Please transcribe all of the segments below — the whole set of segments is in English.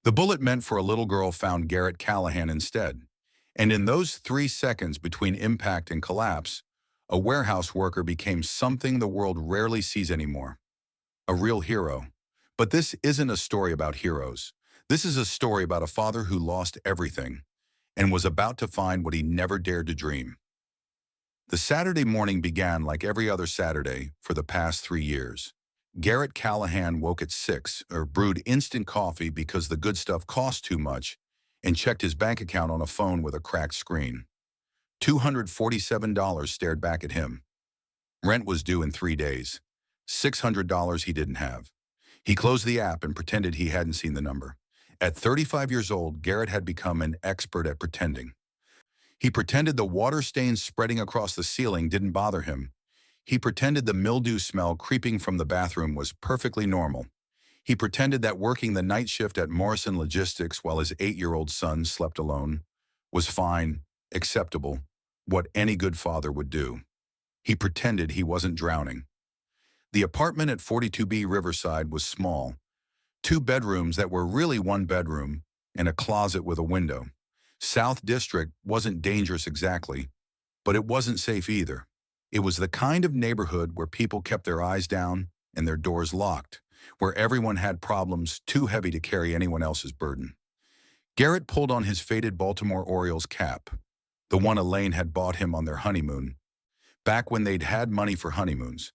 The bullet meant for a little girl found Garrett Callahan instead. And in those 3 seconds between impact and collapse, a warehouse worker became something the world rarely sees anymore. A real hero. But this isn't a story about heroes. This is a story about a father who lost everything and was about to find what he never dared to dream. The Saturday morning began like every other Saturday for the past 3 years. Garrett Callahan woke at 6, or brewed instant coffee because the good stuff cost too much, and checked his bank account on a phone with a cracked screen. $247 stared back at him. Rent was due in 3 days. $600 he didn't have. He closed the app and pretended he hadn't seen the number. At 35 years old, Garrett had become an expert at pretending. He pretended the water stains spreading across the ceiling didn't bother him. He pretended the mildew smell creeping from the bathroom was perfectly normal. He pretended that working the night shift at Morrison Logistics while his 8-year-old son slept alone was fine, acceptable, what any good father would do. He pretended he wasn't drowning. The apartment at 42B Riverside was small. 2 bedrooms that were really 1 bedroom and a closet with a window. South District wasn't dangerous exactly, but it wasn't safe either. It was the kind of neighborhood where people kept their eyes down and their doors locked, where everyone had problems too heavy to carry anyone else's burden. Garrett pulled on his faded Baltimore Orioles cap, the one Elaine had bought him on their honeymoon, back when they'd had money for honeymoons,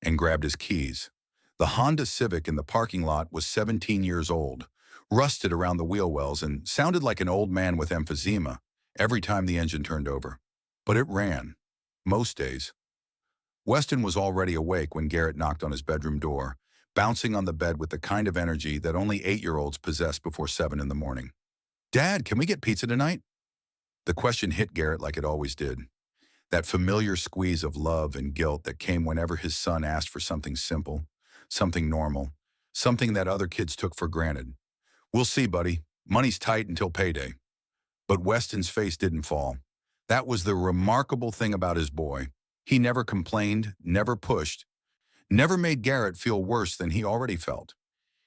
and grabbed his keys. The Honda Civic in the parking lot was 17 years old, rusted around the wheel wells, and sounded like an old man with emphysema every time the engine turned over. But it ran, most days. Weston was already awake when Garrett knocked on his bedroom door, bouncing on the bed with the kind of energy that only 8-year-olds possess before 7 in the morning. "Dad, can we get pizza tonight?" The question hit Garrett like it always did. That familiar squeeze of love and guilt that came whenever his son asked for something simple, something normal, something that other kids took for granted. "We'll see, buddy. Money's tight until payday." But Weston's face didn't fall. That was the remarkable thing about his boy. He never complained, never pushed, never made Garrett feel worse than he already felt.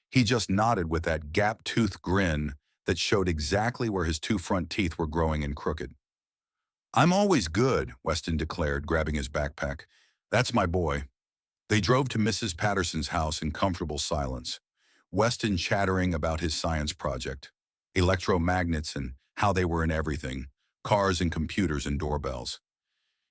He just nodded with that gap-toothed grin that showed exactly where his 2 front teeth were growing and crooked. "I'm always good," Weston declared, grabbing his backpack. "That's my boy." They drove to Mrs. Patterson's house in comfortable silence, Weston chattering about his science project, electromagnets and how they were in everything, cars and computers and doorbells.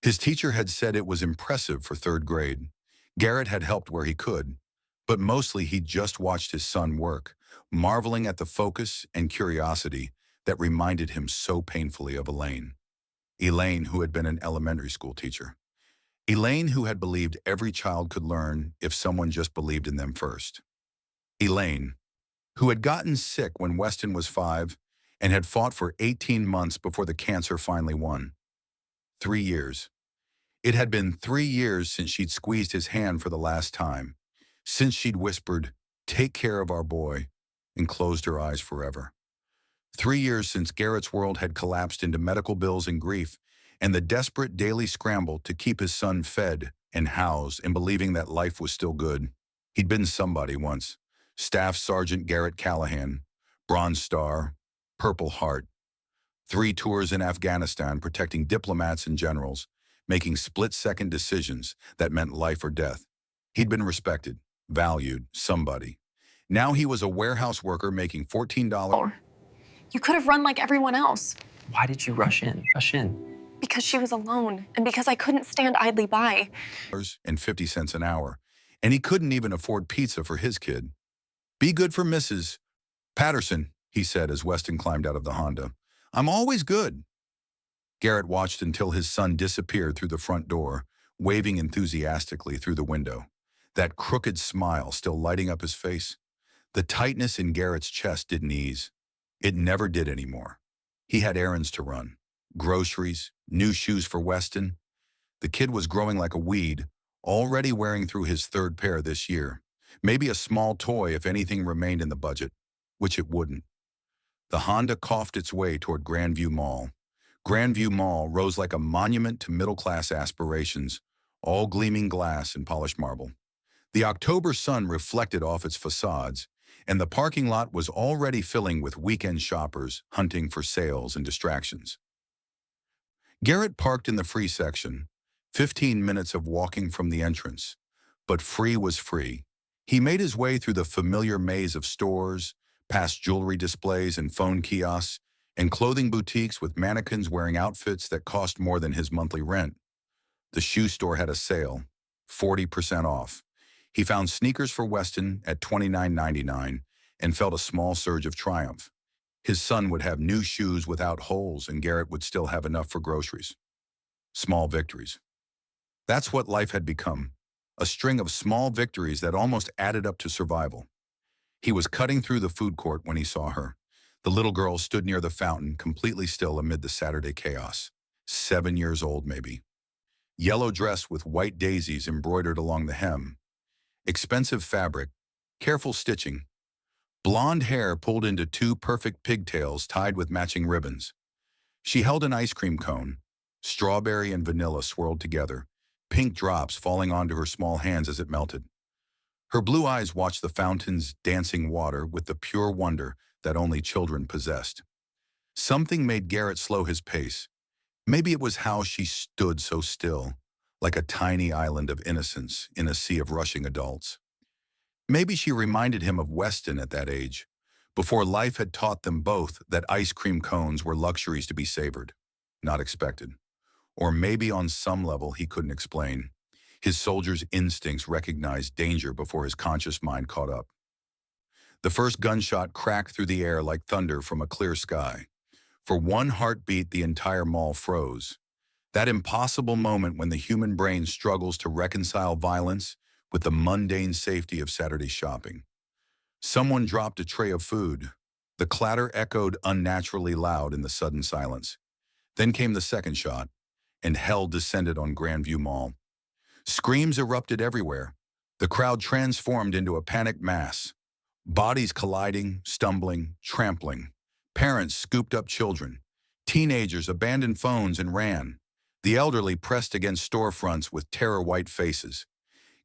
His teacher had said it was impressive for 3rd grade. Garrett had helped where he could, but mostly he just watched his son work, marveling at the focus and curiosity that reminded him so painfully of Elaine. Elaine, who had been an elementary school teacher. Elaine, who had believed every child could learn if someone just believed in them first. Elaine, who had gotten sick when Weston was 5 and had fought for 18 months before the cancer finally won. 3 years. It had been 3 years since she'd squeezed his hand for the last time, since she'd whispered, "Take care of our boy," and closed her eyes forever. 3 years since Garrett's world had collapsed into medical bills and grief, and the desperate daily scramble to keep his son fed and housed and believing that life was still good. He'd been somebody once. Staff Sergeant Garrett Callahan, Bronze Star, Purple Heart. 3 tours in Afghanistan protecting diplomats and generals, making split-second decisions that meant life or death. He'd been respected, valued, somebody. Now he was a warehouse worker making $14. You could have run like everyone else. Why did you rush in? Because she was alone, and because I couldn't stand idly by. And 50 cents an hour, and he couldn't even afford pizza for his kid. "Be good for Mrs. Patterson," he said as Weston climbed out of the Honda. "I'm always good." Garrett watched until his son disappeared through the front door, waving enthusiastically through the window, that crooked smile still lighting up his face. The tightness in Garrett's chest didn't ease. It never did anymore. He had errands to run, groceries, new shoes for Weston. The kid was growing like a weed, already wearing through his 3rd pair this year. Maybe a small toy if anything remained in the budget, which it wouldn't. The Honda coughed its way toward Grandview Mall. Grandview Mall rose like a monument to middle-class aspirations, all gleaming glass and polished marble. The October sun reflected off its facades, and the parking lot was already filling with weekend shoppers hunting for sales and distractions. Garrett parked in the free section, 15 minutes of walking from the entrance. But free was free. He made his way through the familiar maze of stores, past jewelry displays and phone kiosks, and clothing boutiques with mannequins wearing outfits that cost more than his monthly rent. The shoe store had a sale, 40% off. He found sneakers for Weston at $29.99 and felt a small surge of triumph. His son would have new shoes without holes, and Garrett would still have enough for groceries. Small victories. That's what life had become, a string of small victories that almost added up to survival. He was cutting through the food court when he saw her. The little girl stood near the fountain, completely still amid the Saturday chaos. 7 years old, maybe. Yellow dress with white daisies embroidered along the hem. Expensive fabric, careful stitching. Blonde hair pulled into 2 perfect pigtails tied with matching ribbons. She held an ice cream cone, strawberry and vanilla swirled together, pink drops falling onto her small hands as it melted. Her blue eyes watched the fountain's dancing water with the pure wonder that only children possessed. Something made Garrett slow his pace. Maybe it was how she stood so still, like a tiny island of innocence in a sea of rushing adults. Maybe she reminded him of Weston at that age, before life had taught them both that ice cream cones were luxuries to be savored, not expected. Or maybe on some level he couldn't explain. His soldier's instincts recognized danger before his conscious mind caught up. The first gunshot cracked through the air like thunder from a clear sky. For one heartbeat, the entire mall froze. That impossible moment when the human brain struggles to reconcile violence with the mundane safety of Saturday shopping. Someone dropped a tray of food. The clatter echoed unnaturally loud in the sudden silence. Then came the second shot, and hell descended on Grandview Mall. Screams erupted everywhere. The crowd transformed into a panicked mass. Bodies colliding, stumbling, trampling. Parents scooped up children. Teenagers abandoned phones and ran. The elderly pressed against storefronts with terror-white faces.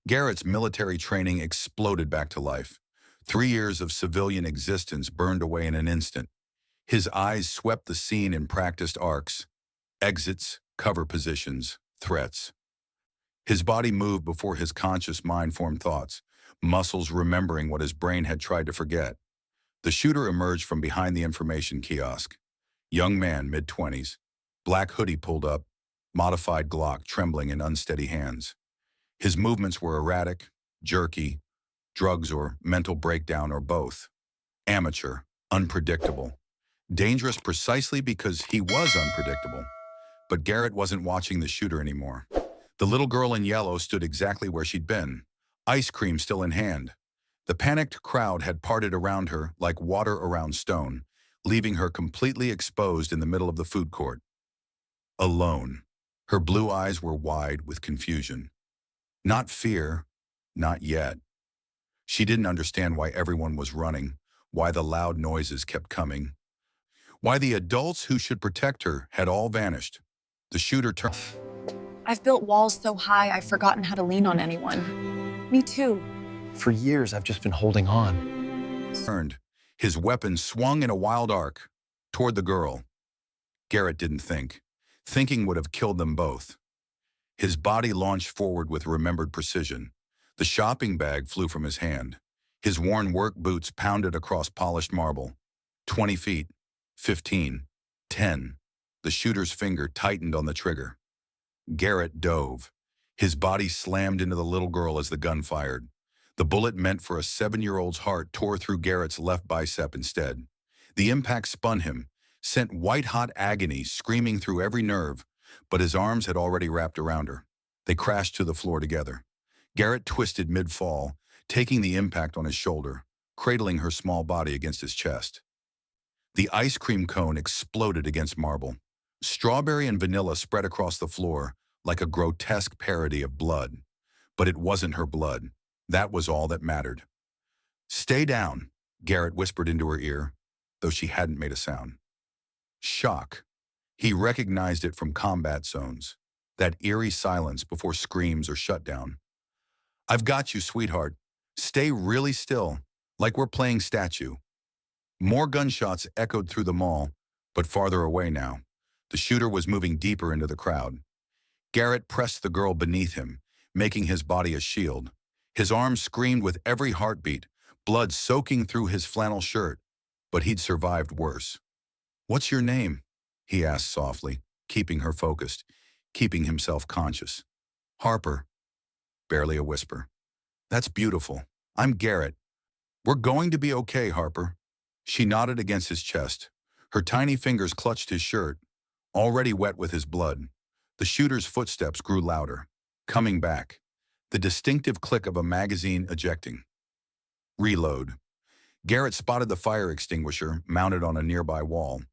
Garrett's military training exploded back to life. 3 years of civilian existence burned away in an instant. His eyes swept the scene in practiced arcs. Exits, cover positions, threats. His body moved before his conscious mind formed thoughts, muscles remembering what his brain had tried to forget. The shooter emerged from behind the information kiosk. Young man, mid-20s. Black hoodie pulled up, modified Glock trembling in unsteady hands. His movements were erratic, jerky, drugs or mental breakdown or both. Amateur, unpredictable. Dangerous precisely because he was unpredictable. But Garrett wasn't watching the shooter anymore. The little girl in yellow stood exactly where she'd been, ice cream still in hand. The panicked crowd had parted around her like water around stone, leaving her completely exposed in the middle of the food court. Alone. Her blue eyes were wide with confusion. Not fear, not yet. She didn't understand why everyone was running, why the loud noises kept coming, why the adults who should protect her had all vanished. The shooter turned. I've built walls so high I've forgotten how to lean on anyone. Me too. For years, I've just been holding on. His weapon swung in a wild arc toward the girl. Garrett didn't think. Thinking would have killed them both. His body launched forward with remembered precision. The shopping bag flew from his hand. His worn work boots pounded across polished marble. 20 feet, 15, 10. The shooter's finger tightened on the trigger. Garrett dove. His body slammed into the little girl as the gun fired. The bullet meant for a 7-year-old's heart tore through Garrett's left bicep instead. The impact spun him, sent white-hot agony screaming through every nerve, but his arms had already wrapped around her. They crashed to the floor together. Garrett twisted mid-fall, taking the impact on his shoulder, cradling her small body against his chest. The ice cream cone exploded against marble. Strawberry and vanilla spread across the floor like a grotesque parody of blood. But it wasn't her blood. That was all that mattered. "Stay down," Garrett whispered into her ear, though she hadn't made a sound. Shock. He recognized it from combat zones, that eerie silence before screams or shutdown. "I've got you, sweetheart. Stay really still. Like we're playing statue. More gunshots echoed through the mall, but farther away now. The shooter was moving deeper into the crowd. Garrett pressed the girl beneath him, making his body a shield. His arms screamed with every heartbeat, blood soaking through his flannel shirt. But he'd survived worse. "What's your name?" he asked softly, keeping her focused, keeping himself conscious. "Harper." Barely a whisper. "That's beautiful. I'm Garrett. We're going to be okay, Harper." She nodded against his chest. Her tiny fingers clutched his shirt, already wet with his blood. The shooter's footsteps grew louder, coming back. The distinctive click of a magazine ejecting. Reload. Garrett spotted the fire extinguisher mounted on a nearby wall,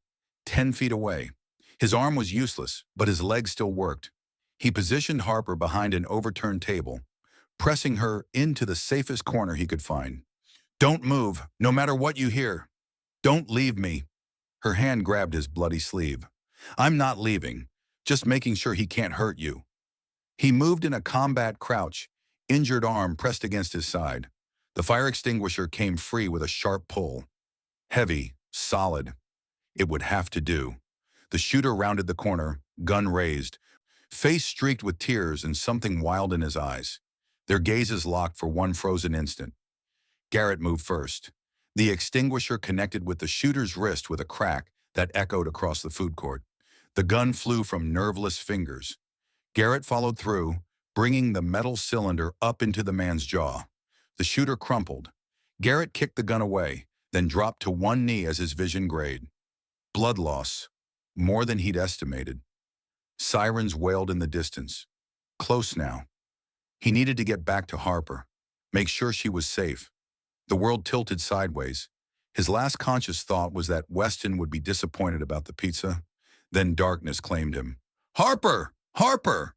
10 feet away. His arm was useless, but his leg still worked. He positioned Harper behind an overturned table, pressing her into the safest corner he could find. "Don't move, no matter what you hear. Don't leave me." Her hand grabbed his bloody sleeve. "I'm not leaving, just making sure he can't hurt you." He moved in a combat crouch, injured arm pressed against his side. The fire extinguisher came free with a sharp pull. Heavy, solid. It would have to do. The shooter rounded the corner, gun raised, face streaked with tears and something wild in his eyes. Their gazes locked for one frozen instant. Garrett moved first. The extinguisher connected with the shooter's wrist with a crack that echoed across the food court. The gun flew from nerveless fingers. Garrett followed through, bringing the metal cylinder up into the man's jaw. The shooter crumpled. Garrett kicked the gun away, then dropped to one knee as his vision grayed. Blood loss, more than he'd estimated. Sirens wailed in the distance. Close now. He needed to get back to Harper, make sure she was safe. The world tilted sideways. His last conscious thought was that Weston would be disappointed about the pizza. Then darkness claimed him. "Harper! Harper!"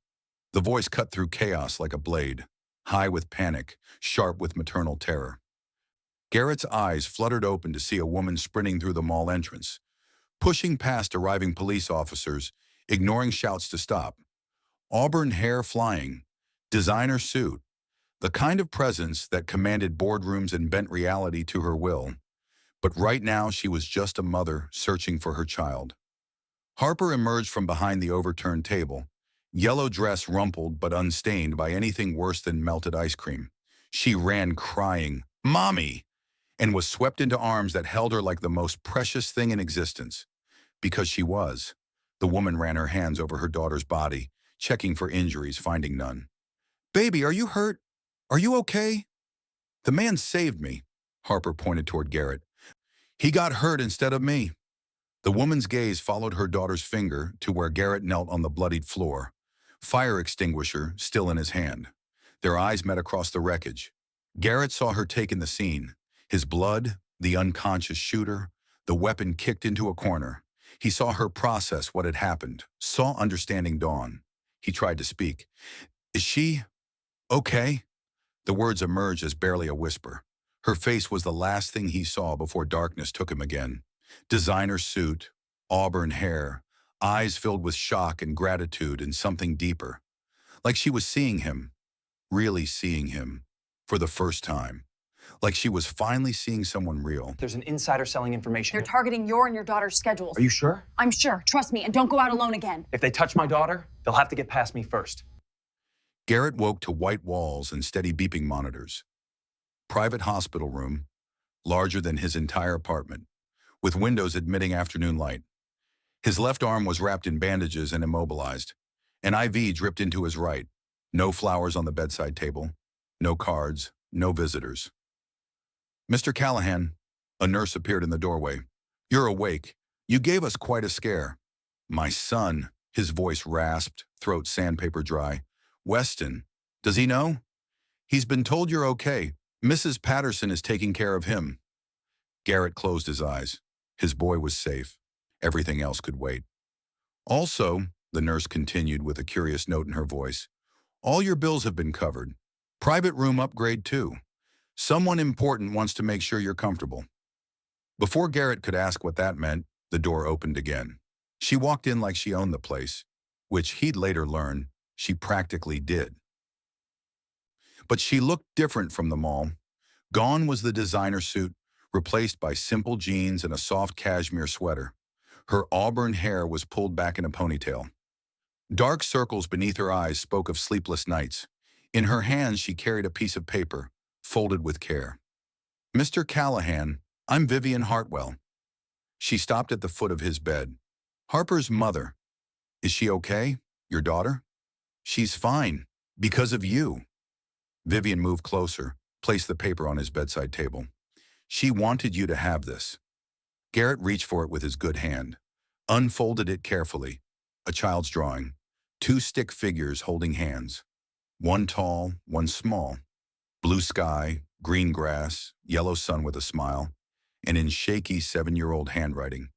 The voice cut through chaos like a blade, high with panic, sharp with maternal terror. Garrett's eyes fluttered open to see a woman sprinting through the mall entrance, pushing past arriving police officers, ignoring shouts to stop. Auburn hair flying, designer suit, the kind of presence that commanded boardrooms and bent reality to her will. But right now she was just a mother searching for her child. Harper emerged from behind the overturned table, yellow dress rumpled but unstained by anything worse than melted ice cream. She ran crying, "Mommy!" and was swept into arms that held her like the most precious thing in existence. Because she was. The woman ran her hands over her daughter's body, checking for injuries, finding none. "Baby, are you hurt? Are you okay?" "The man saved me," Harper pointed toward Garrett. "He got hurt instead of me." The woman's gaze followed her daughter's finger to where Garrett knelt on the bloodied floor, fire extinguisher still in his hand. Their eyes met across the wreckage. Garrett saw her take in the scene. His blood, the unconscious shooter, the weapon kicked into a corner. He saw her process what had happened, saw understanding dawn. He tried to speak. "Is she okay?" The words emerged as barely a whisper. Her face was the last thing he saw before darkness took him again. Designer suit, auburn hair, eyes filled with shock and gratitude and something deeper. Like she was seeing him, really seeing him, for the first time. Like she was finally seeing someone real. There's an insider selling information. They're targeting your and your daughter's schedules. Are you sure? I'm sure. Trust me, and don't go out alone again. If they touch my daughter, they'll have to get past me first. Garrett woke to white walls and steady beeping monitors. Private hospital room, larger than his entire apartment, with windows admitting afternoon light. His left arm was wrapped in bandages and immobilized. An IV dripped into his right. No flowers on the bedside table. No cards. No visitors. "Mr. Callahan," a nurse appeared in the doorway. "You're awake. You gave us quite a scare." "My son," his voice rasped, throat sandpaper dry. "Weston, does he know?" "He's been told you're okay. Mrs. Patterson is taking care of him." Garrett closed his eyes. His boy was safe. Everything else could wait. "Also," the nurse continued with a curious note in her voice, "all your bills have been covered. Private room upgrade too. Someone important wants to make sure you're comfortable." Before Garrett could ask what that meant, the door opened again. She walked in like she owned the place, which he'd later learn she practically did. But she looked different from the mall. Gone was the designer suit, replaced by simple jeans and a soft cashmere sweater. Her auburn hair was pulled back in a ponytail. Dark circles beneath her eyes spoke of sleepless nights. In her hands she carried a piece of paper, folded with care. "Mr. Callahan, I'm Vivian Hartwell." She stopped at the foot of his bed. "Harper's mother. Is she okay? Your daughter?" "She's fine. Because of you." Vivian moved closer, placed the paper on his bedside table. "She wanted you to have this." Garrett reached for it with his good hand, unfolded it carefully. A child's drawing. Two stick figures holding hands. One tall, one small. Blue sky, green grass, yellow sun with a smile, and in shaky 7-year-old handwriting.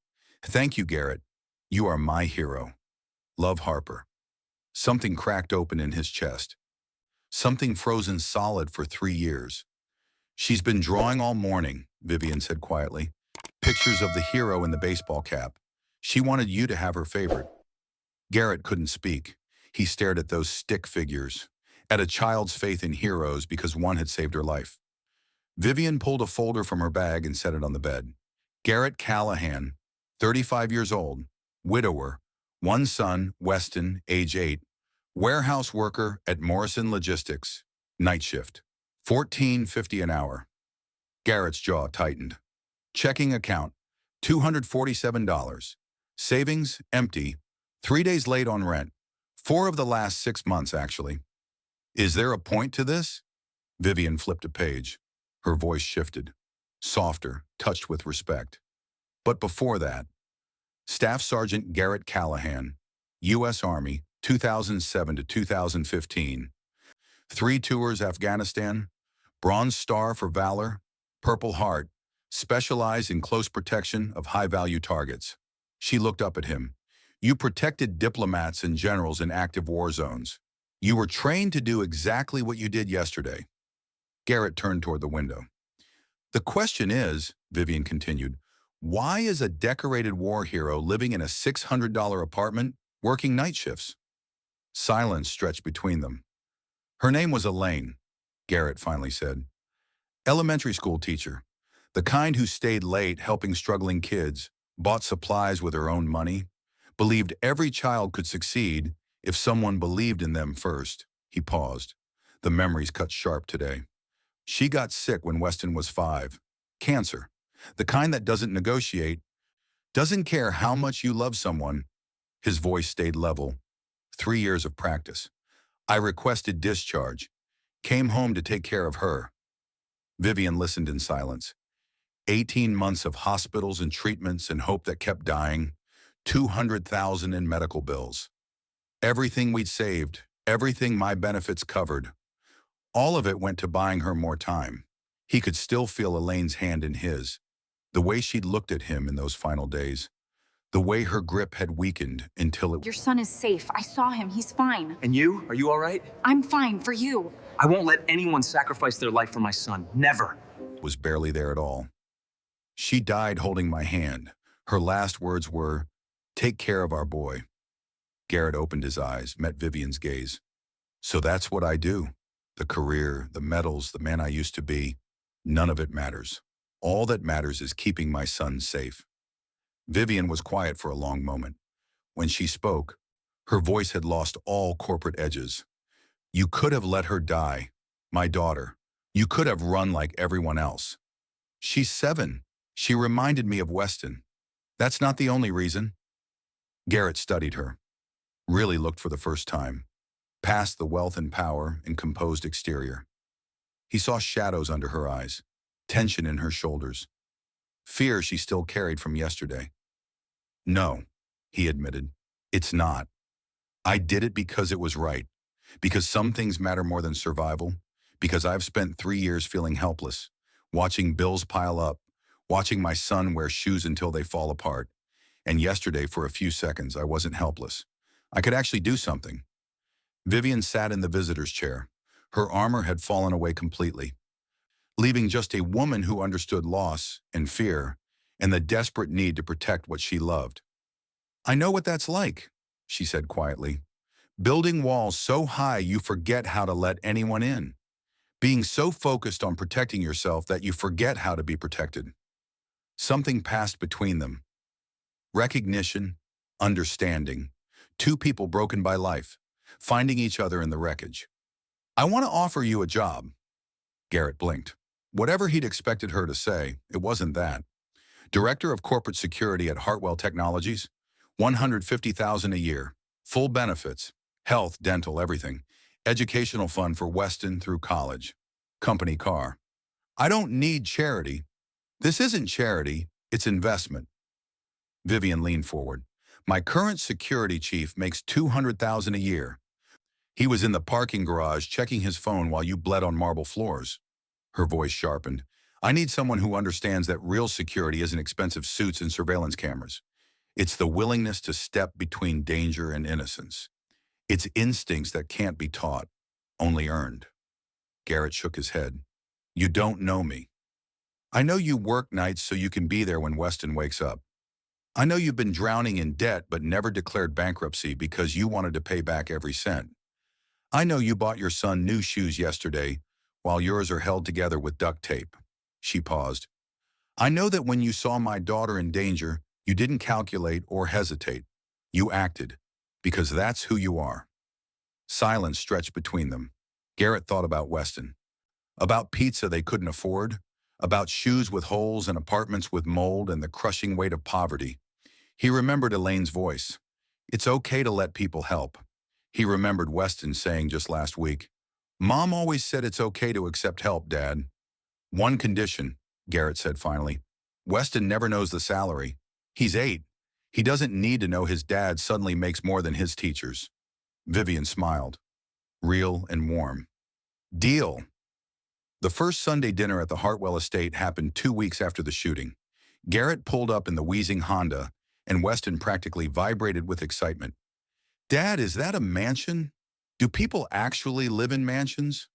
"Thank you, Garrett. You are my hero. Love, Harper." Something cracked open in his chest. Something frozen solid for 3 years. "She's been drawing all morning," Vivian said quietly. "Pictures of the hero in the baseball cap. She wanted you to have her favorite." Garrett couldn't speak. He stared at those stick figures, at a child's faith in heroes because one had saved her life. Vivian pulled a folder from her bag and set it on the bed. Garrett Callahan, 35 years old, widower, one son, Weston, age 8, warehouse worker at Morrison Logistics, night shift, $14.50 an hour. Garrett's jaw tightened. Checking account, $247. Savings, empty. 3 days late on rent. 4 of the last 6 months, actually. "Is there a point to this?" Vivian flipped a page. Her voice shifted, softer, touched with respect. "But before that, Staff Sergeant Garrett Callahan, U.S. Army, 2007 to 2015. 3 tours Afghanistan, Bronze Star for Valor, Purple Heart, specialized in close protection of high-value targets." She looked up at him. "You protected diplomats and generals in active war zones. You were trained to do exactly what you did yesterday." Garrett turned toward the window. "The question is," Vivian continued, "why is a decorated war hero living in a $600 apartment working night shifts?" Silence stretched between them. "Her name was Elaine," Garrett finally said. "Elementary school teacher. The kind who stayed late helping struggling kids, bought supplies with her own money, believed every child could succeed if someone believed in them first." He paused. The memories cut sharp today. "She got sick when Weston was 5. Cancer. The kind that doesn't negotiate, doesn't care how much you love someone." His voice stayed level. 3 years of practice. "I requested discharge. Came home to take care of her." Vivian listened in silence. 18 months of hospitals and treatments and hope that kept dying. 200,000 in medical bills. Everything we'd saved, everything my benefits covered. All of it went to buying her more time. He could still feel Elaine's hand in his. The way she'd looked at him in those final days. The way her grip had weakened until it Your son is safe. I saw him. He's fine. And you? Are you all right? I'm fine for you. I won't let anyone sacrifice their life for my son. Never. was barely there at all. "She died holding my hand. Her last words were, 'Take care of our boy.'" Garrett opened his eyes, met Vivian's gaze. "So that's what I do. The career, the medals, the man I used to be. None of it matters. All that matters is keeping my son safe." Vivian was quiet for a long moment. When she spoke, her voice had lost all corporate edges. "You could have let her die, my daughter. You could have run like everyone else. She's 7. She reminded me of Weston. That's not the only reason." Garrett studied her, really looked for the first time, past the wealth and power and composed exterior. He saw shadows under her eyes, tension in her shoulders, fear she still carried from yesterday. "No," he admitted, "it's not. I did it because it was right, because some things matter more than survival, because I've spent 3 years feeling helpless, watching bills pile up, watching my son wear shoes until they fall apart. And yesterday, for a few seconds, I wasn't helpless. I could actually do something." Vivian sat in the visitor's chair. Her armor had fallen away completely, leaving just a woman who understood loss and fear and the desperate need to protect what she loved. "I know what that's like," she said quietly. "Building walls so high you forget how to let anyone in. Being so focused on protecting yourself that you forget how to be protected. Something passed between them. Recognition, understanding. Two people broken by life, finding each other in the wreckage. I want to offer you a job. Garrett blinked. Whatever he'd expected her to say, it wasn't that. Director of Corporate Security at Hartwell Technologies, $150,000 a year, full benefits, health, dental, everything. Educational fund for Weston through college. Company car. I don't need charity. This isn't charity, it's investment. Vivian leaned forward. My current security chief makes $200,000 a year. He was in the parking garage checking his phone while you bled on marble floors. Her voice sharpened. I need someone who understands that real security isn't expensive suits and surveillance cameras. It's the willingness to step between danger and innocence. It's instincts that can't be taught, only earned. Garrett shook his head. You don't know me. I know you work nights so you can be there when Weston wakes up. I know you've been drowning in debt but never declared bankruptcy because you wanted to pay back every cent. I know you bought your son new shoes yesterday while yours are held together with duct tape. She paused. I know that when you saw my daughter in danger, you didn't calculate or hesitate. You acted, because that's who you are. Silence stretched between them. Garrett thought about Weston. About pizza they couldn't afford. About shoes with holes and apartments with mold and the crushing weight of poverty. He remembered Elaine's voice. It's okay to let people help. He remembered Weston saying just last week, Mom always said it's okay to accept help, Dad. One condition, Garrett said finally. Weston never knows the salary. He's 8. He doesn't need to know his dad suddenly makes more than his teachers. Vivian smiled. Real and warm. Deal. The first Sunday dinner at the Hartwell estate happened 2 weeks after the shooting. Garrett pulled up in the wheezing Honda, and Weston practically vibrated with excitement. Dad, is that a mansion? Do people actually live in mansions?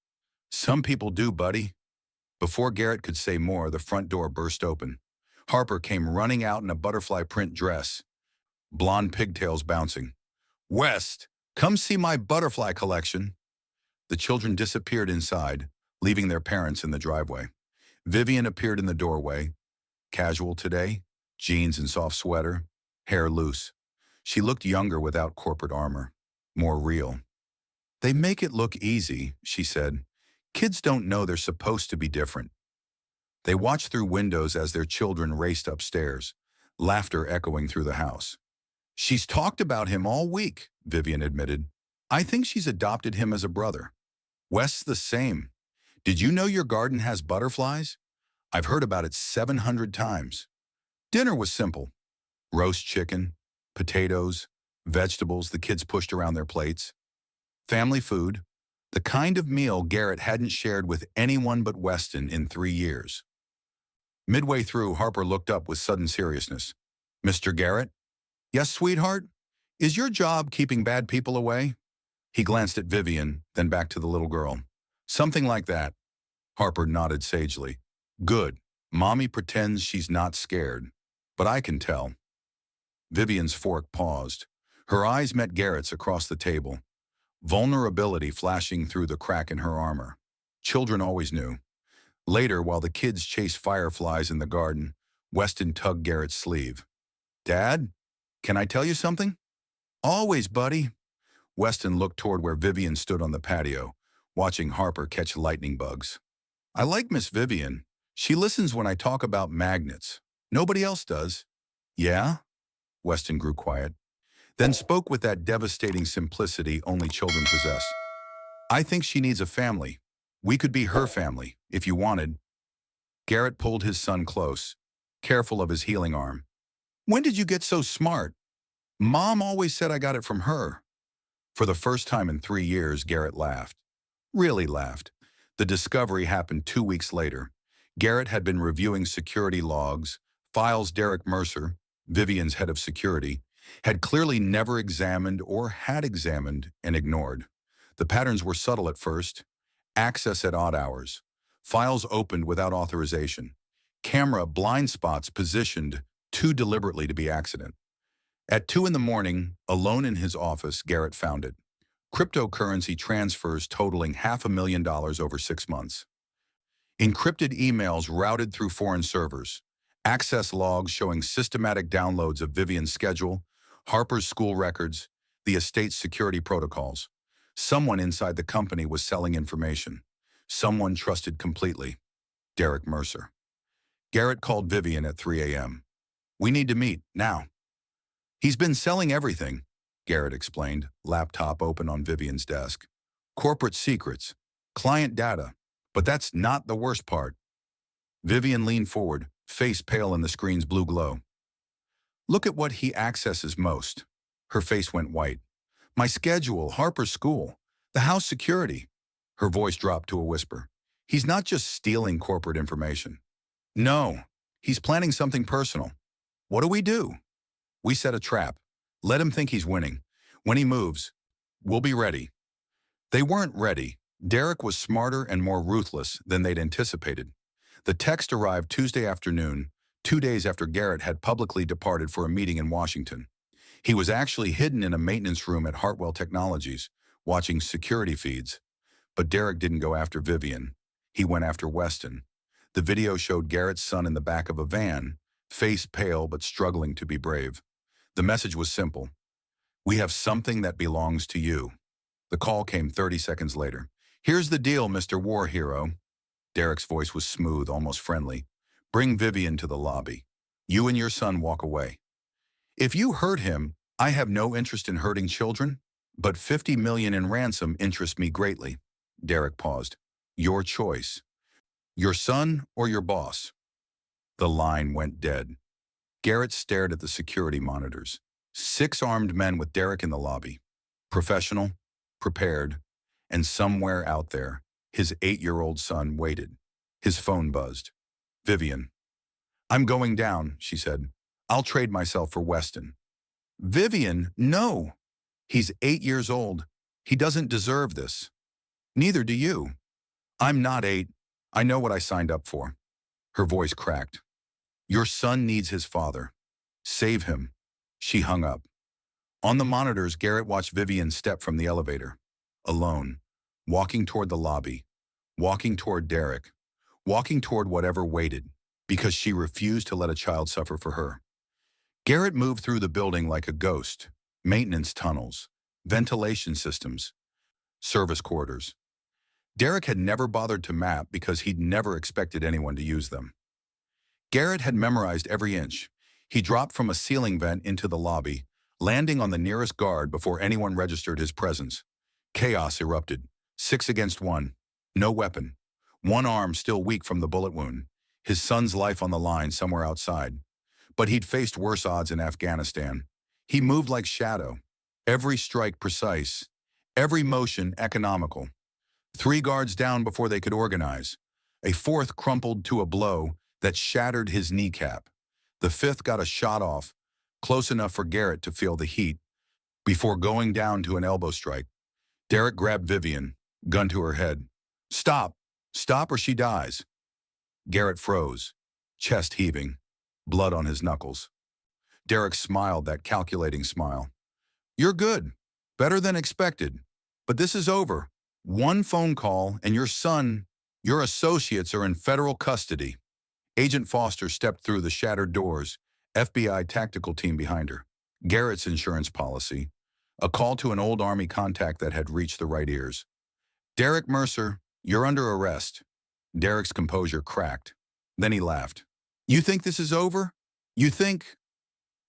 Some people do, buddy. Before Garrett could say more, the front door burst open. Harper came running out in a butterfly print dress, blonde pigtails bouncing. West, come see my butterfly collection. The children disappeared inside, leaving their parents in the driveway. Vivian appeared in the doorway. Casual today, jeans and soft sweater, hair loose. She looked younger without corporate armor, more real. They make it look easy, she said. Kids don't know they're supposed to be different. They watched through windows as their children raced upstairs, laughter echoing through the house. She's talked about him all week, Vivian admitted. I think she's adopted him as a brother. Wes's the same. Did you know your garden has butterflies? I've heard about it 700 times. Dinner was simple. Roast chicken, potatoes, vegetables the kids pushed around their plates. Family food, the kind of meal Garrett hadn't shared with anyone but Weston in 3 years. Midway through, Harper looked up with sudden seriousness. Mr. Garrett? Yes, sweetheart? Is your job keeping bad people away? He glanced at Vivian, then back to the little girl. Something like that. Harper nodded sagely. Good. Mommy pretends she's not scared, but I can tell. Vivian's fork paused. Her eyes met Garrett's across the table. Vulnerability flashing through the crack in her armor. Children always knew. Later, while the kids chased fireflies in the garden, Weston tugged Garrett's sleeve. Dad, can I tell you something? Always, buddy. Weston looked toward where Vivian stood on the patio, watching Harper catch lightning bugs. I like Miss Vivian. She listens when I talk about magnets. Nobody else does. Yeah? Weston grew quiet, then spoke with that devastating simplicity only children possess. I think she needs a family. We could be her family, if you wanted. Garrett pulled his son close, careful of his healing arm. When did you get so smart? Mom always said I got it from her. For the first time in 3 years, Garrett laughed. Really laughed. The discovery happened 2 weeks later. Garrett had been reviewing security logs, files Derek Mercer, Vivian's head of security, had clearly never examined or had examined and ignored. The patterns were subtle at first. Access at odd hours. Files opened without authorization. Camera blind spots positioned too deliberately to be accident. At 2 in the morning, alone in his office, Garrett found it. Cryptocurrency transfers totaling $500,000 over 6 months. Encrypted emails routed through foreign servers. Access logs showing systematic downloads of Vivian's schedule, Harper's school records, the estate's security protocols. Someone inside the company was selling information. Someone trusted completely. Derek Mercer. Garrett called Vivian at 3 a.m. "We need to meet, now." "He's been selling everything," Garrett explained, laptop open on Vivian's desk. "Corporate secrets, client data, but that's not the worst part." Vivian leaned forward, face pale in the screen's blue glow. "Look at what he accesses most." Her face went white. "My schedule, Harper's school, the house security." Her voice dropped to a whisper. "He's not just stealing corporate information. No, he's planning something personal. What do? We set a trap. Let him think he's winning. When he moves, we'll be ready." They weren't ready. Derek was smarter and more ruthless than they'd anticipated. The text arrived Tuesday afternoon, 2 days after Garrett had publicly departed for a meeting in Washington. He was actually hidden in a maintenance room at Hartwell Technologies, watching security feeds. But Derek didn't go after Vivian. He went after Weston. The video showed Garrett's son in the back of a van, face pale but struggling to be brave. The message was simple. "We have something that belongs to you." The call came 30 seconds later. "Here's the deal, Mr. War Hero." Derek's voice was smooth, almost friendly. "Bring Vivian to the lobby. You and your son walk away. If you hurt him, I have no interest in hurting children, but $50 million in ransom interests me greatly." Derek paused. "Your choice. Your son or your boss?" The line went dead. Garrett stared at the security monitors. 6 armed men with Derek in the lobby. Professional, prepared, and somewhere out there, his 8-year-old son waited. His phone buzzed. "Vivian." "I'm going down," she said. "I'll trade myself for Weston." "Vivian, no. He's 8 years old. He doesn't deserve this. Neither do you." "I'm not 8. I know what I signed up for." Her voice cracked. "Your son needs his father. Save him." She hung up. On the monitors, Garrett watched Vivian step from the elevator. Alone, walking toward the lobby, walking toward Derek, walking toward whatever waited, because she refused to let a child suffer for her. Garrett moved through the building like a ghost. Maintenance tunnels, ventilation systems, service quarters. Derek had never bothered to map because he'd never expected anyone to use them. Garrett had memorized every inch. He dropped from a ceiling vent into the lobby, landing on the nearest guard before anyone registered his presence. Chaos erupted. 6 against 1. No weapon. One arm still weak from the bullet wound. His son's life on the line somewhere outside. But he'd faced worse odds in Afghanistan. He moved like shadow. Every strike precise. Every motion economical. 3 guards down before they could organize. A 4th crumpled to a blow that shattered his kneecap. The 5th got a shot off, close enough for Garrett to feel the heat, before going down to an elbow strike. Derek grabbed Vivian, gun to her head. "Stop! Stop or she dies." Garrett froze, chest heaving, blood on his knuckles. Derek smiled that calculating smile. "You're good. Better than expected. But this is over. One phone call and your son, your associates are in federal custody." Agent Foster stepped through the shattered doors, FBI tactical team behind her. Garrett's insurance policy, a call to an old Army contact that had reached the right ears. "Derek Mercer, you're under arrest." Derek's composure cracked. Then he laughed. "You think this is over? You think?"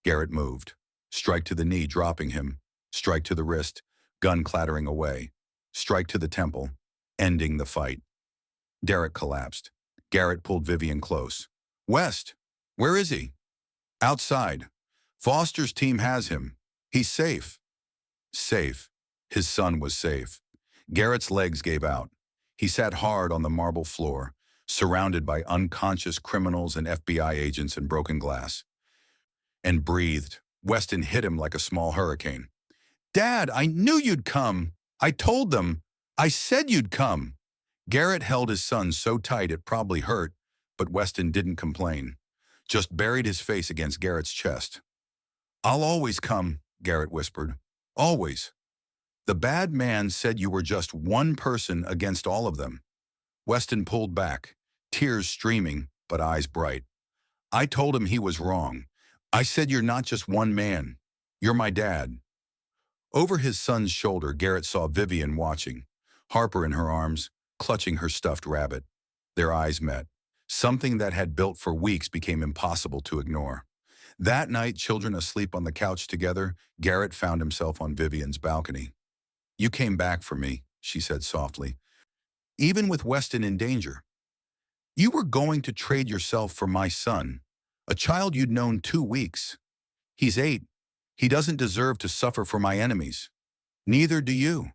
Garrett moved. Strike to the knee, dropping him. Strike to the wrist, gun clattering away. Strike to the temple, ending the fight. Derek collapsed. Garrett pulled Vivian close. "West, where is he?" "Outside. Foster's team has him. He's safe." Safe. His son was safe. Garrett's legs gave out. He sat hard on the marble floor, surrounded by unconscious criminals and FBI agents and broken glass. And breathed. Weston hit him like a small hurricane. "Dad, I knew you'd come. I told them. I said you'd come." Garrett held his son so tight it probably hurt, but Weston didn't complain, just buried his face against Garrett's chest. "I'll always come," Garrett whispered. "Always." The bad man said you were just one person against all of them. Weston pulled back, tears streaming, but eyes bright. I told him he was wrong. I said you're not just one man. You're my dad. Over his son's shoulder, Garrett saw Vivian watching, Harper in her arms, clutching her stuffed rabbit. Their eyes met. Something that had built for weeks became impossible to ignore. That night, children asleep on the couch together, Garrett found himself on Vivian's balcony. You came back for me, she said softly, even with Weston in danger. You were going to trade yourself for my son, a child you'd known 2 weeks. He's 8. He doesn't deserve to suffer for my enemies. Neither do you.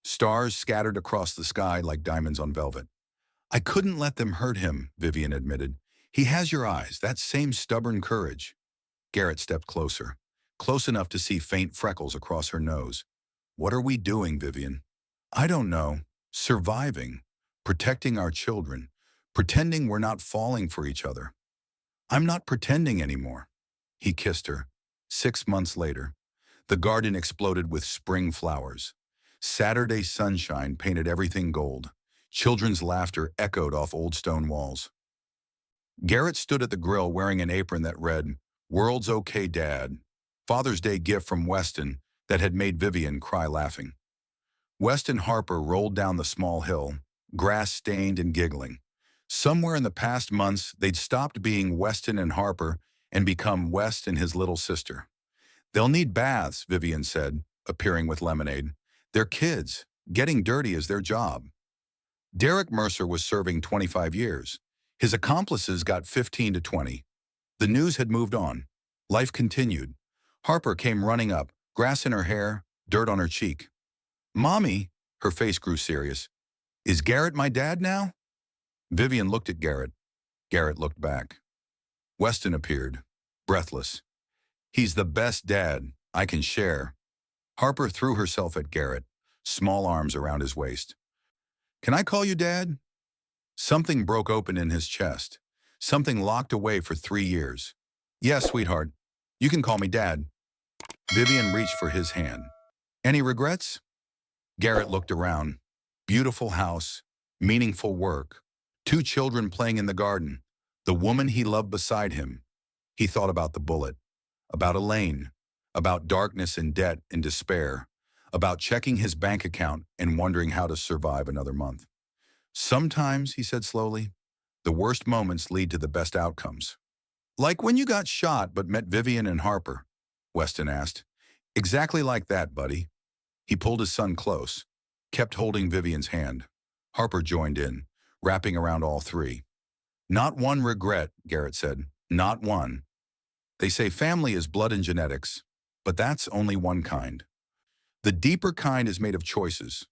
Stars scattered across the sky like diamonds on velvet. I couldn't let them hurt him, Vivian admitted. He has your eyes, that same stubborn courage. Garrett stepped closer, close enough to see faint freckles across her nose. What are we doing, Vivian? I don't know. Surviving, protecting our children, pretending we're not falling for each other. I'm not pretending anymore. He kissed her. 6 months later, the garden exploded with spring flowers. Saturday sunshine painted everything gold. Children's laughter echoed off old stone walls. Garrett stood at the grill wearing an apron that read, "World's okay, Dad." Father's Day gift from Weston that had made Vivian cry laughing. West and Harper rolled down the small hill, grass-stained and giggling. Somewhere in the past months, they'd stopped being Weston and Harper and become West and his little sister. They'll need baths, Vivian said, appearing with lemonade. They're kids. Getting dirty is their job. Derek Mercer was serving 25 years. His accomplices got 15 to 20. The news had moved on. Life continued. Harper came running up, grass in her hair, dirt on her cheek. Mommy, her face grew serious. Is Garrett my dad now? Vivian looked at Garrett. Garrett looked back. Weston appeared, breathless. He's the best dad I can share. Harper threw herself at Garrett, small arms around his waist. Can I call you Dad? Something broke open in his chest. Something locked away for 3 years. Yes, sweetheart. You can call me Dad. Vivian reached for his hand. Any regrets? Garrett looked around. Beautiful house, meaningful work, 2 children playing in the garden, the woman he loved beside him. He thought about the bullet, about Elaine, about darkness and debt and despair, about checking his bank account and wondering how to survive another month. Sometimes, he said slowly, the worst moments lead to the best outcomes. Like when you got shot but met Vivian and Harper, Weston asked. Exactly like that, buddy. He pulled his son close, kept holding Vivian's hand. Harper joined in, wrapping around all 3. Not one regret, Garrett said. Not one. They say family is blood and genetics, but that's only one kind. The deeper kind is made of choices.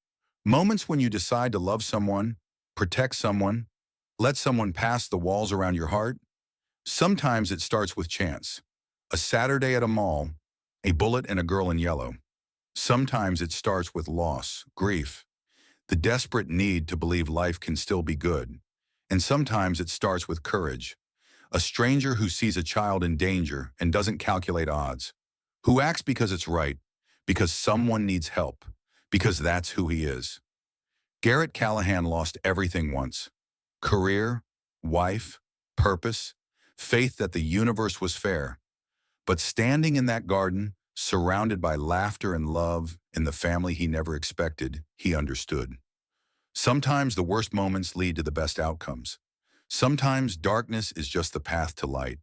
Moments when you decide to love someone, protect someone, let someone pass the walls around your heart. Sometimes it starts with chance. A Saturday at a mall, a bullet and a girl in yellow. Sometimes it starts with loss, grief, the desperate need to believe life can still be good. And sometimes it starts with courage. A stranger who sees a child in danger and doesn't calculate odds. Who acts because it's right, because someone needs help, because that's who he is. Garrett Callahan lost everything once. Career, wife, purpose, faith that the universe was fair. But standing in that garden, surrounded by laughter and love in the family he never expected, he understood. Sometimes the worst moments lead to the best outcomes. Sometimes darkness is just the path to light.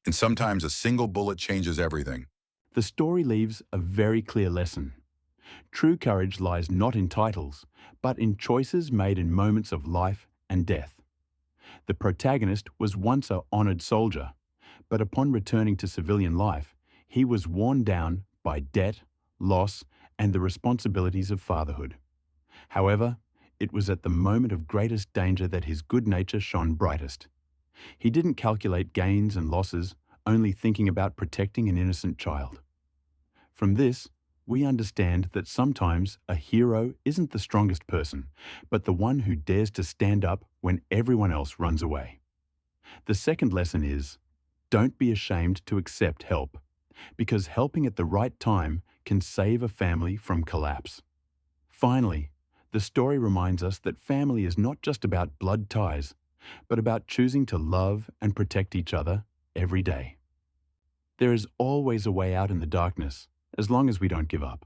And sometimes a single bullet changes everything. The story leaves a very clear lesson. True courage lies not in titles, but in choices made in moments of life and death. The protagonist was once an honored soldier, but upon returning to civilian life, he was worn down by debt, loss, and the responsibilities of fatherhood. However, it was at the moment of greatest danger that his good nature shone brightest. He didn't calculate gains and losses, only thinking about protecting an innocent child. From this, we understand that sometimes a hero isn't the strongest person, but the one who dares to stand up when everyone else runs away. The second lesson is, don't be ashamed to accept help, because helping at the right time can save a family from collapse. Finally, the story reminds us that family is not just about blood ties, but about choosing to love and protect each other every day. There is always a way out in the darkness, as long as we don't give up.